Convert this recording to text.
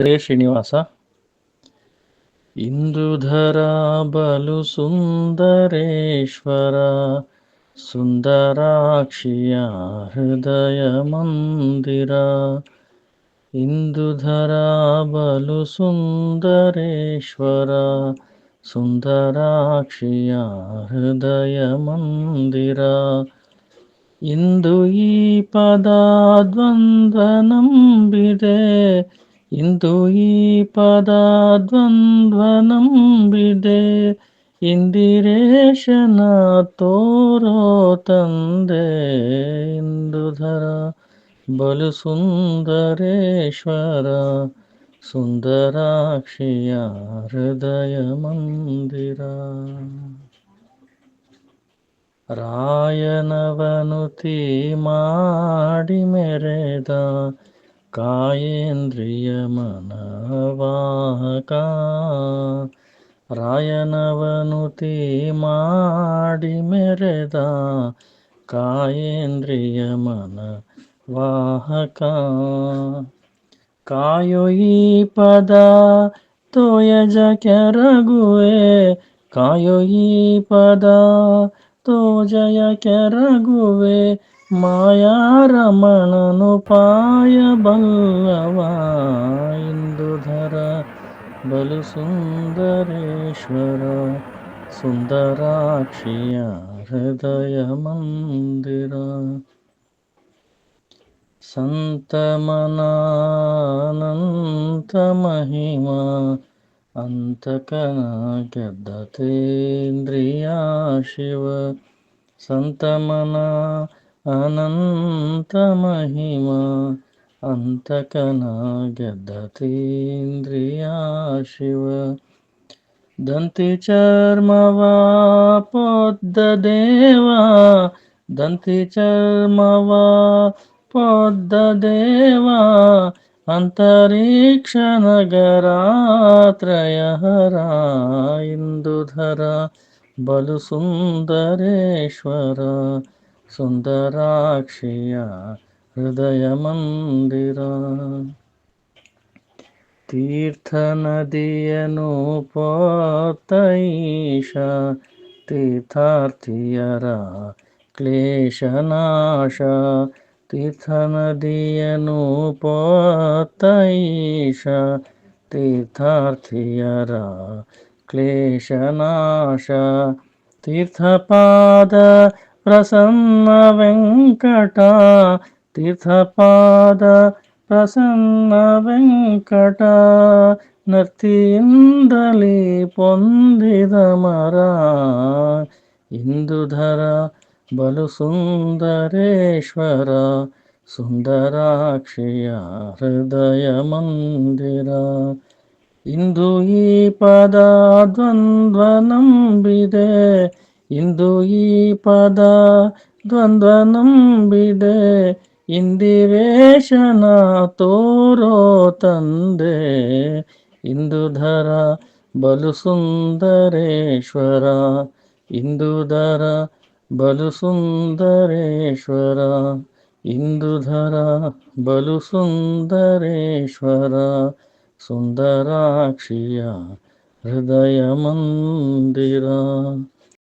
ಶ್ರೀನಿವಾಸ. ಇಂದುಧರ ಬಲು ಸುಂದರೇಶ್ವರ, ಸುಂದರಾಕ್ಷಿಯ ಹೃದಯ ಮಂದಿರ. ಇಂದುಧರ ಬಲು ಸುಂದರೇಶ್ವರ, ಸುಂದರಾಕ್ಷಿಯ ಹೃದಯ ಮಂದಿರ. ಇಂದು ಈ ಪದ ದ್ವಂದ್ವ ನಂಬಿದೆ, ಇಂದು ಈ ಪದ ದ್ವಂದ್ವ ನಂಬಿದೆ. ಇಂದಿರೇಶನ ತೋರೋ ತಂದೆ, ಇಂದುಧರ ಬಲು ಸುಂದರೇಶ್ವರ, ಸುಂದರಾಕ್ಷಿಯ ಹೃದಯ ಮಂದಿರ. ರಾಯನವನುತಿ ಮಾಡಿ ಮೆರೆದ ಕಾಯೇಂದ್ರಿಯ ಮನವಾಹಕ. ರಾಯನವನುತಿ ಮಾಡಿ ಮೆರೆದ ಕಾಯೇಂದ್ರಿಯ ಮನವಾಹಕ. ಕಾಯೋ ಈ ಪದ ತೋಯಜ ಕೆರಗುವೆ, ಕಾಯೋ ಈ ಪದ ತೋಜಯ ಕೆರಗುವೆ. ಮಾಯಾರಮಣನು ಪಾಯ ಬಲ್ಲವ, ಇಂದುಧರ ಬಲು ಸುಂದರೇಶ್ವರ, ಸುಂದರಾಕ್ಷಿಯ ಹೃದಯ ಮಂದಿರ. ಸಂತಮನಾನಂತ ಮಹಿಮಾ, ಅಂತಕನ ಗೆದ್ದ ತೇಂದ್ರಿಯ ಶಿವ. ಸಂತಮನ ಅನಂತ ಮಹಿಮಾ, ಅಂತಕನ ಗೆದ್ದ ತೇಂದ್ರಿಯ ಶಿವ. ದಂತಿ ಚರ್ಮವ ಪೊದ್ದ ದೇವ, ದಂತಿ ಚರ್ಮವ ಪೊದ್ದ ದೇವ. ಅಂತರಿಕ್ಷ ನಗರಾತ್ರಯಹರ, ಇಂದುಧರ ಬಲು ಸುಂದರೇಶ್ವರ, ಸುಂದರಾಕ್ಷಿಯ ಹೃದಯ ಮಂದಿರ. ತೀರ್ಥ ನದಿಯನು ಪೊತ್ತೈಷ, ತೀರ್ಥಾರ್ಥಿಯರ ಕ್ಲೇಶನಾಶ. ತೀರ್ಥ ನದಿಯನು ಪೊತ್ತೈಷ, ತೀರ್ಥಾರ್ಥಿಯರ ಕ್ಲೇಶನಾಶ. ತೀರ್ಥಪಾದ ಪ್ರಸನ್ನ ವೆಂಕಟ, ತೀರ್ಥಪಾದ ಪ್ರಸನ್ನ ವೆಂಕಟ. ನರ್ತಿಯಿಂದಲೇ ಪೊಂದಿದ ಮರ, ಇಂದುಧರ ಬಲು ಸುಂದರೇಶ್ವರ, ಸುಂದರಾಕ್ಷಿಯ ಹೃದಯ ಮಂದಿರ. ಇಂದು ಈ ಪದ ದ್ವಂದ್ವ ನಂಬಿದೆ, ಇಂದು ಈ ಪದ ದ್ವಂದ್ವ ನಂಬಿದೆ. ಇಂದಿರೇಶನ ತೋರೋ ತಂದೆ, ಇಂದುಧರ ಬಲು ಸುಂದರೇಶ್ವರ, ಇಂದುಧರ ಬಲು ಸುಂದರೇಶ್ವರ, ಇಂದುಧರ ಬಲು ಸುಂದರೇಶ್ವರ, ಸುಂದರಾಕ್ಷಿಯ ಹೃದಯ ಮಂದಿರ.